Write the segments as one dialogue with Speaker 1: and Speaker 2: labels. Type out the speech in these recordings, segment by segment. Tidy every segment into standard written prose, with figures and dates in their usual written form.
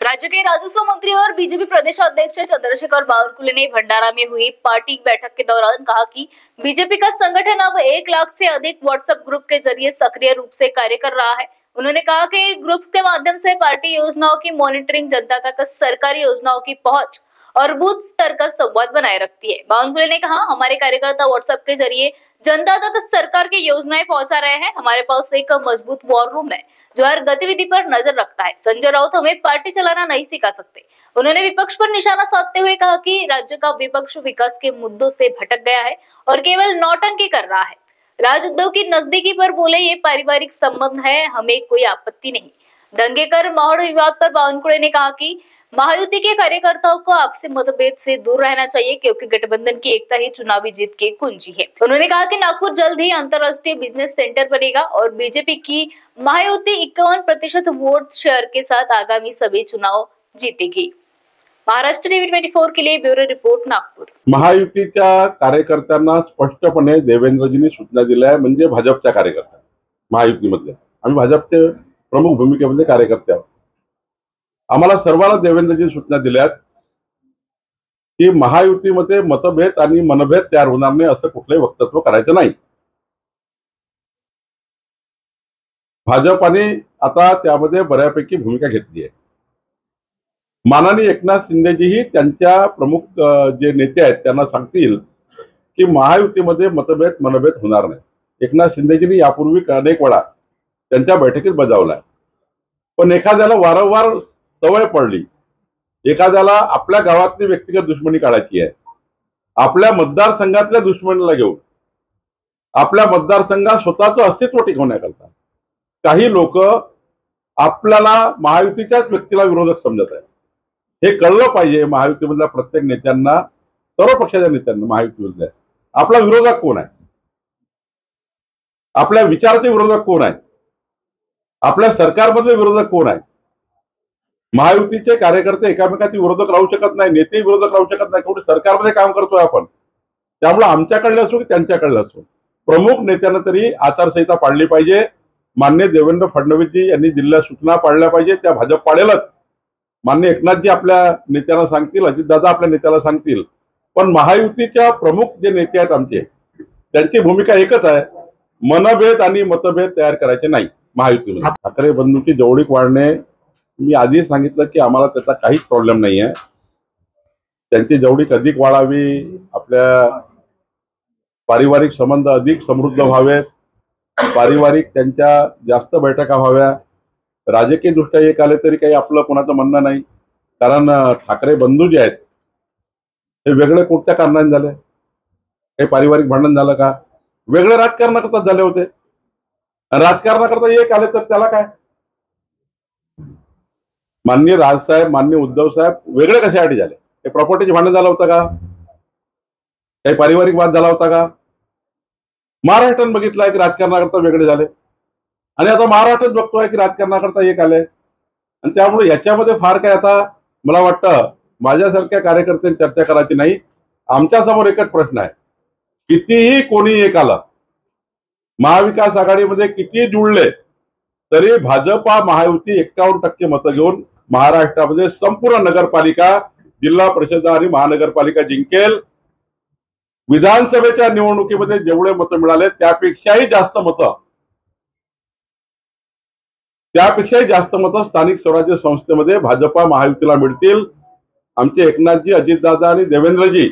Speaker 1: राज्य के राजस्व मंत्री और बीजेपी प्रदेश अध्यक्ष चंद्रशेखर बावनकुले ने भंडारा में हुई पार्टी बैठक के दौरान कहा कि बीजेपी का संगठन अब 1 लाख से अधिक व्हाट्सएप ग्रुप के जरिए सक्रिय रूप से कार्य कर रहा है। उन्होंने कहा कि ग्रुप्स के माध्यम से पार्टी योजनाओं की मॉनिटरिंग, जनता तक सरकारी योजनाओं की पहुंच और बूथ स्तर का संवाद बनाए रखती है। बावनकुले ने कहा, हमारे कार्यकर्ता व्हाट्सएप के जरिए जनता तक सरकार की योजनाएं पहुंचा रहे हैं। हमारे पास एक मजबूत वॉर रूम है जो हर गतिविधि पर नजर रखता है। संजय राउत हमें पार्टी चलाना नहीं सिखा सकते। उन्होंने विपक्ष पर निशाना साधते हुए कहा कि राज्य का विपक्ष विकास के मुद्दों से भटक गया है और केवल नौटंकी कर रहा है। राज उद्धव की नजदीकी पर बोले, ये पारिवारिक संबंध है, हमें कोई आपत्ति नहीं। दंगे कर मोहड़ विवाद पर बावनकुले ने कहा कि महायुति के कार्यकर्ताओं को आपसी मतभेद से दूर रहना चाहिए क्योंकि गठबंधन की एकता ही चुनावी जीत की कुंजी है। उन्होंने कहा कि नागपुर जल्द ही अंतरराष्ट्रीय बिजनेस सेंटर बनेगा और बीजेपी की महायुति 51% वोट शेयर के साथ आगामी सभी चुनाव जीतेगी। महाराष्ट्र टीवी 24 के लिए ब्युरो रिपोर्ट, नागपूर।
Speaker 2: महायुतीच्या कार्यकर्त्यांना स्पष्टपणे देवेंद्रजींनी सूचना दिल्या आहे, म्हणजे भाजपच्या कार्यकर्त्यांना, महायुतीमधले आम्ही भाजपचे प्रमुख भूमिकेमध्ये कार्यकर्ते आहोत। आम्हाला सर्वांना देवेंद्रजी सूचना दिल्यात की महायुतीमध्ये मतभेद आणि मनभेद तयार होणार नाही, असं कुठलंही वक्तव्य करायचं नाही। भाजपाने आता त्यामध्ये बऱ्यापैकी भूमिका घेतली आहे। माननीय एकनाथ शिंदेजीही त्यांच्या प्रमुख जे नेते आहेत त्यांना सांगतील की महायुतीमध्ये मतभेद मनभेद होणार नाही। एकनाथ शिंदेजींनी यापूर्वी अनेक वेळा त्यांच्या बैठकीत बजावलाय, पण एखाद्याला वारंवार सवय पडली, एखाद्याला आपल्या गावातली व्यक्तिगत दुश्मनी काढायची आहे, आपल्या मतदारसंघातल्या दुश्मनीला घेऊन आपल्या मतदारसंघात स्वतःचं अस्तित्व टिकवण्याकरता काही लोक आपल्याला महायुतीच्याच व्यक्तीला विरोधक समजत आहेत। हे कळलं पाहिजे महायुतीमधल्या प्रत्येक नेत्यांना, सर्व पक्षाच्या नेत्यांना। महायुतीमधल्या आपला विरोधक कोण आहे, आपल्या विचाराचे विरोधक कोण आहे, आपल्या सरकारमधले विरोधक कोण आहे। महायुतीचे कार्यकर्ते एकामेकांचे विरोधक राहू शकत नाही, नेते विरोधक राहू शकत नाही, कोणी सरकारमध्ये काम करतोय आपण। त्यामुळे आमच्याकडले असो की त्यांच्याकडले असो, प्रमुख नेत्यांना तरी आचारसंहिता पाळली पाहिजे। माननीय देवेंद्र फडणवीसजी यांनी दिलेल्या सूचना पाळल्या पाहिजे, त्या भाजप पाळेलच। माननीय एकनाथजी आपल्या नेत्यांना सांगतील, अजितदादा आपल्या नेत्याला सांगतील, पण महायुतीच्या प्रमुख जे नेते आहेत आमचे, त्यांची भूमिका एकच आहे, मनभेद आणि मतभेद तयार करायचे नाही महायुतीमध्ये। ठाकरे बंधूंची जवळीक वाढणे, मी आधी सांगितलं की आम्हाला त्याचा काहीच प्रॉब्लेम नाही आहे। त्यांची जवळीक अधिक वाढावी, आपल्या पारिवारिक संबंध अधिक समृद्ध व्हावेत, पारिवारिक त्यांच्या जास्त बैठका व्हाव्या। राजकीय दृष्ट्या एक आले तरी काही आपलं कोणाचं म्हणणं नाही, कारण ठाकरे बंधू जे आहेत हे वेगळे कोणत्या कारणाने झाले? काही पारिवारिक भांडण झालं का? वेगळे राजकारणाकरता झाले होते। राजकारणाकरता एक आले तर त्याला काय? माननीय राजसाहेब, माननीय उद्धव साहेब वेगळे कशासाठी झाले? काही प्रॉपर्टीचे भांडण झालं होतं का? काही पारिवारिक वाद झाला होता का? महाराष्ट्रात बघितलंय की राजकारणाकरता वेगळे झाले, आणि आता महाराष्ट्रात बघतोय की राजकारणाकरता एक आले। आणि त्यामुळे याच्यामध्ये फार काय, आता मला वाटतं माझ्यासारख्या कार्यकर्त्यांनी चर्चा करायची नाही। आमच्या समोर एकच प्रश्न आहे, कितीही कोणी एक आला, महाविकास आघाडीमध्ये किती जुळले तरी भाजपा महायुती 51% मतं घेऊन महाराष्ट्रामध्ये संपूर्ण नगरपालिका, जिल्हा परिषद आणि महानगरपालिका जिंकेल। विधानसभेच्या निवडणुकीमध्ये जेवढे मतं मिळाले त्यापेक्षाही जास्त मतं स्थानिक स्वराज्य संस्थेमध्ये भाजपा महायुतीला मिळतील। आमचे एकनाथजी, अजितदादा आणि देवेंद्रजी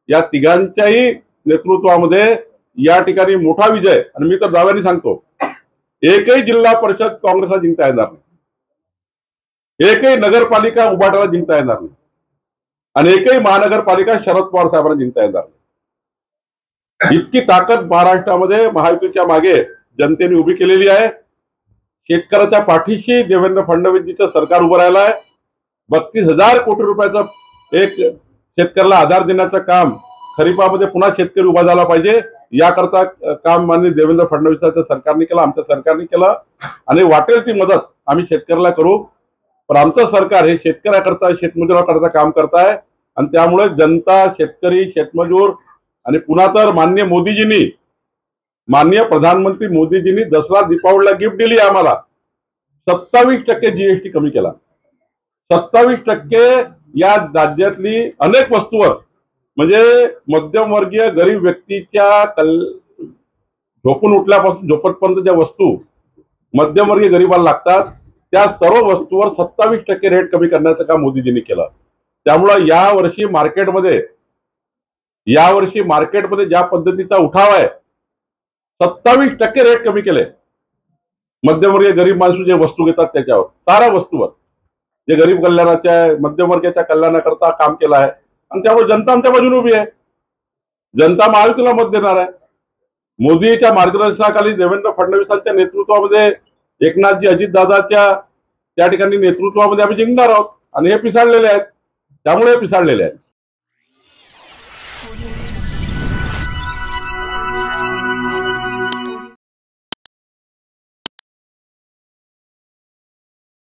Speaker 2: या तिघांच्याही नेतृत्वामध्ये या ठिकाणी मोठा विजय, आणि मी तर दाव्याने सांगतो एकही जिल्हा परिषद काँग्रेसला जिंकता येणार नाही, एकही नगरपालिका उभाटाला जिंकता येणार नाही, आणि एकही महानगरपालिका शरद पवार साहेबांना जिंकता येणार नाही। इतकी ताकद महाराष्ट्रामध्ये महायुतीच्या मागे जनतेने उभी केलेली आहे। शेतकऱ्याच्या पाठीशी देवेंद्र फडणवीसजीचं सरकार उभं राहिलं आहे। 32,000 कोटी रुपयाचं एक शेतकऱ्याला आधार देण्याचं काम खरीपामध्ये पुन्हा शेतकरी उभा झाला पाहिजे, याकरता काम माननीय देवेंद्र फडणवीसांच्या सरकारने केलं, आमच्या सरकारने केलं, आणि वाटेल ती मदत आम्ही शेतकऱ्याला करू। पण आमचं सरकार हे शेतकऱ्याकरता, शेतमजुराकरता काम करत आहे, आणि त्यामुळे जनता, शेतकरी, शेतमजूर, आणि पुन्हा तर माननीय प्रधानमंत्री मोदीजींनी दसरा दीपावलीला गिफ्ट दिली आम्हाला, 27% जीएसटी कमी केला। 27% या राज्यातली अनेक वस्तूवर म्हणजे मध्यमवर्गीय गरीब व्यक्तीच्या झोपून उठल्यापासून झोपतपर्यंत ज्या वस्तू मध्यमवर्गीय गरीबाला लागतात त्या सर्व वस्तूवर 27% रेट कमी करण्याचं काम मोदीजींनी केलं. त्यामुळं यावर्षी मार्केटमध्ये ज्या पद्धतीचा उठाव आहे 27% रेट कमी केले. मध्यमवर्गीय गरीब माणसं जे वस्तू घेतात त्याच्यावर साऱ्या वस्तूवर जे गरीब कल्याणाच्या मध्यमवर्गाच्या कल्याणाकरता काम केलं आहे आणि त्यामुळे जनता आमच्या बाजूने उभी आहे. जनता महायुतीला मत देणार आहे. मोदीच्या मार्गदर्शनाखाली देवेंद्र फडणवीसांच्या नेतृत्वामध्ये एकनाथजी अजितदादाच्या त्या ठिकाणी नेतृत्वामध्ये आम्ही जिंकणार आहोत आणि हे पिसाळलेले आहेत. त्यामुळे पिसाळलेले आहेत.